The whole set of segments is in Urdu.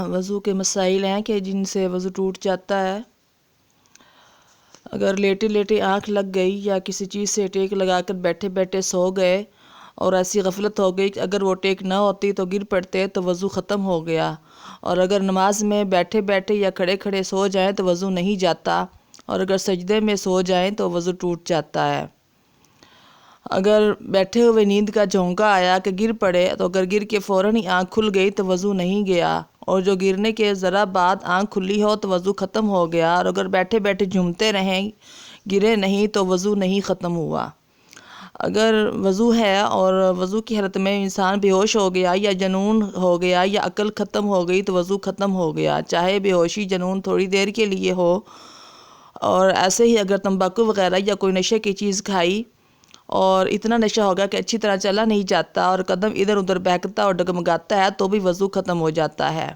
وضو کے مسائل ہیں کہ جن سے وضو ٹوٹ جاتا ہے۔ اگر لیٹے لیٹے آنکھ لگ گئی یا کسی چیز سے ٹیک لگا کر بیٹھے بیٹھے سو گئے اور ایسی غفلت ہو گئی کہ اگر وہ ٹیک نہ ہوتی تو گر پڑتے تو وضو ختم ہو گیا، اور اگر نماز میں بیٹھے بیٹھے یا کھڑے کھڑے سو جائیں تو وضو نہیں جاتا، اور اگر سجدے میں سو جائیں تو وضو ٹوٹ جاتا ہے۔ اگر بیٹھے ہوئے نیند کا جھونکا آیا کہ گر پڑے تو اگر گر کے فوراً ہی آنکھ کھل گئی تو وضو نہیں گیا، اور جو گرنے کے ذرا بعد آنکھ کھلی ہو تو وضو ختم ہو گیا، اور اگر بیٹھے بیٹھے جھومتے رہیں گرے نہیں تو وضو نہیں ختم ہوا۔ اگر وضو ہے اور وضو کی حالت میں انسان بے ہوش ہو گیا یا جنون ہو گیا یا عقل ختم ہو گئی تو وضو ختم ہو گیا، چاہے بے ہوشی جنون تھوڑی دیر کے لیے ہو۔ اور ایسے ہی اگر تمباکو وغیرہ یا کوئی نشے کی چیز کھائی اور اتنا نشہ ہوگا کہ اچھی طرح چلا نہیں جاتا اور قدم ادھر ادھر بہکتا اور ڈگمگاتا ہے تو بھی وضو ختم ہو جاتا ہے۔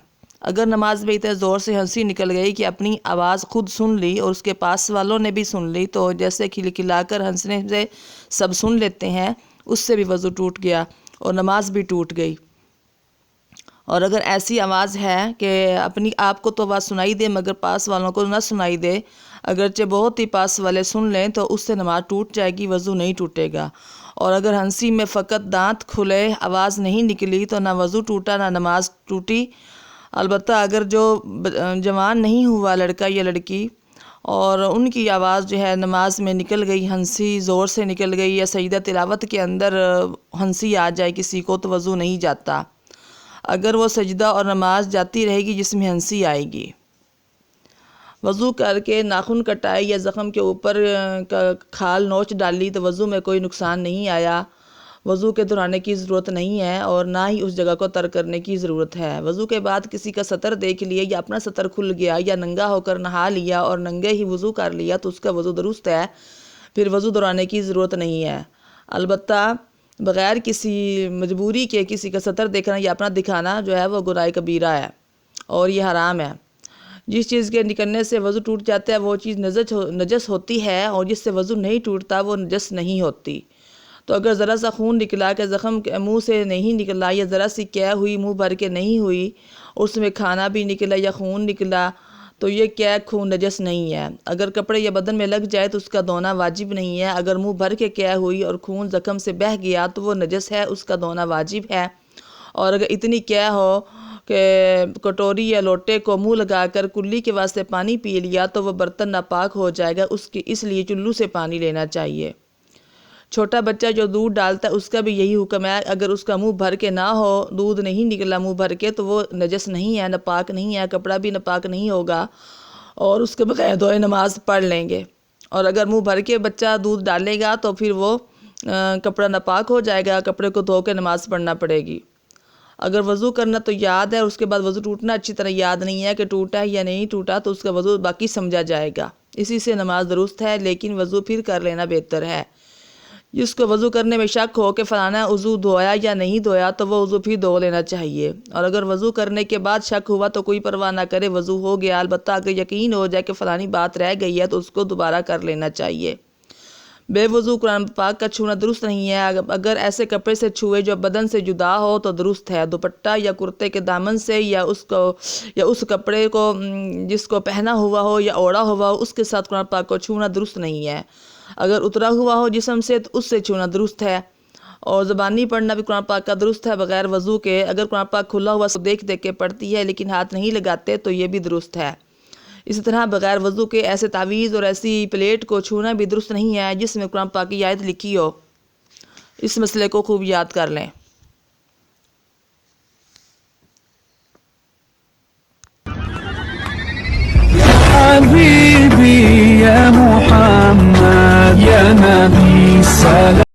اگر نماز میں اتنے زور سے ہنسی نکل گئی کہ اپنی آواز خود سن لی اور اس کے پاس والوں نے بھی سن لی، تو جیسے کھلکھلا کر ہنسنے سے سب سن لیتے ہیں، اس سے بھی وضو ٹوٹ گیا اور نماز بھی ٹوٹ گئی۔ اور اگر ایسی آواز ہے کہ اپنی آپ کو تو آواز سنائی دے مگر پاس والوں کو نہ سنائی دے، اگرچہ بہت ہی پاس والے سن لیں تو اس سے نماز ٹوٹ جائے گی، وضو نہیں ٹوٹے گا۔ اور اگر ہنسی میں فقط دانت کھلے آواز نہیں نکلی تو نہ وضو ٹوٹا نہ نماز ٹوٹی۔ البتہ اگر جو جوان نہیں ہوا لڑکا یا لڑکی اور ان کی آواز جو ہے نماز میں نکل گئی، ہنسی زور سے نکل گئی یا سجدہ تلاوت کے اندر ہنسی آ جائے کسی کو تو وضو نہیں جاتا، اگر وہ سجدہ اور نماز جاتی رہے گی جس میں ہنسی آئے گی۔ وضو کر کے ناخن کٹائے یا زخم کے اوپر کھال نوچ ڈالی تو وضو میں کوئی نقصان نہیں آیا، وضو کے دہرانے کی ضرورت نہیں ہے اور نہ ہی اس جگہ کو ترک کرنے کی ضرورت ہے۔ وضو کے بعد کسی کا سطر دیکھ لیا یا اپنا سطر کھل گیا یا ننگا ہو کر نہا لیا اور ننگے ہی وضو کر لیا تو اس کا وضو درست ہے، پھر وضو دہرانے کی ضرورت نہیں ہے۔ البتہ بغیر کسی مجبوری کے کسی کا سطر دیکھنا یا اپنا دکھانا جو ہے وہ گناہ کبیرہ ہے اور یہ حرام ہے۔ جس چیز کے نکلنے سے وضو ٹوٹ جاتا ہے وہ چیز نجس ہوتی ہے، اور جس سے وضو نہیں ٹوٹتا وہ نجس نہیں ہوتی۔ تو اگر ذرا سا خون نکلا کہ زخم کے منہ سے نہیں نکلا یا ذرا سی کیا ہوئی منہ بھر کے نہیں ہوئی، اس میں کھانا بھی نکلا یا خون نکلا تو یہ کیا خون نجس نہیں ہے۔ اگر کپڑے یا بدن میں لگ جائے تو اس کا دھونا واجب نہیں ہے۔ اگر منہ بھر کے کیا ہوئی اور خون زخم سے بہہ گیا تو وہ نجس ہے، اس کا دھونا واجب ہے۔ اور اگر اتنی کیا ہو کہ کٹوری یا لوٹے کو منہ لگا کر کلی کے واسطے پانی پی لیا تو وہ برتن ناپاک ہو جائے گا، اس لیے چلو سے پانی لینا چاہیے۔ چھوٹا بچہ جو دودھ ڈالتا ہے اس کا بھی یہی حکم ہے، اگر اس کا منہ بھر کے نہ ہو، دودھ نہیں نکلا منہ بھر کے تو وہ نجس نہیں ہے، ناپاک نہیں ہے، کپڑا بھی ناپاک نہیں ہوگا اور اس کے بغیر دھوئے نماز پڑھ لیں گے۔ اور اگر منہ بھر کے بچہ دودھ ڈالے گا تو پھر وہ کپڑا ناپاک ہو جائے گا، کپڑے کو دھو کے نماز پڑھنا پڑے گی۔ اگر وضو کرنا تو یاد ہے اور اس کے بعد وضو ٹوٹنا اچھی طرح یاد نہیں ہے کہ ٹوٹا ہے یا نہیں ٹوٹا تو اس کا وضو باقی سمجھا جائے گا، اسی سے نماز درست ہے، لیکن وضو پھر کر لینا بہتر ہے۔ جس کو وضو کرنے میں شک ہو کہ فلانا وضو دھویا یا نہیں دھویا تو وہ وضو پھر دھو لینا چاہیے، اور اگر وضو کرنے کے بعد شک ہوا تو کوئی پرواہ نہ کرے، وضو ہو گیا۔ البتہ اگر یقین ہو جائے کہ فلانی بات رہ گئی ہے تو اس کو دوبارہ کر لینا چاہیے۔ بے وضو قرآن پاک کا چھونا درست نہیں ہے، اگر ایسے کپڑے سے چھوئے جو بدن سے جدا ہو تو درست ہے، دوپٹہ یا کرتے کے دامن سے یا اس کپڑے کو جس کو پہنا ہوا ہو یا اوڑھا ہوا ہو اس کے ساتھ قرآن پاک کو چھونا درست نہیں ہے۔ اگر اترا ہوا ہو جسم سے تو اس سے چھونا درست ہے، اور زبانی پڑھنا بھی قرآن پاک کا درست ہے بغیر وضو کے۔ اگر قرآن پاک کھلا ہوا سب دیکھ دیکھ کے پڑھتی ہے لیکن ہاتھ نہیں لگاتے تو یہ بھی درست ہے۔ اسی طرح بغیر وضو کے ایسے تعویذ اور ایسی پلیٹ کو چھونا بھی درست نہیں ہے جس میں قرآن پاک کی آیت لکھی ہو۔ اس مسئلے کو خوب یاد کر لیں۔ حبيبي يا محمد يا نبي سلام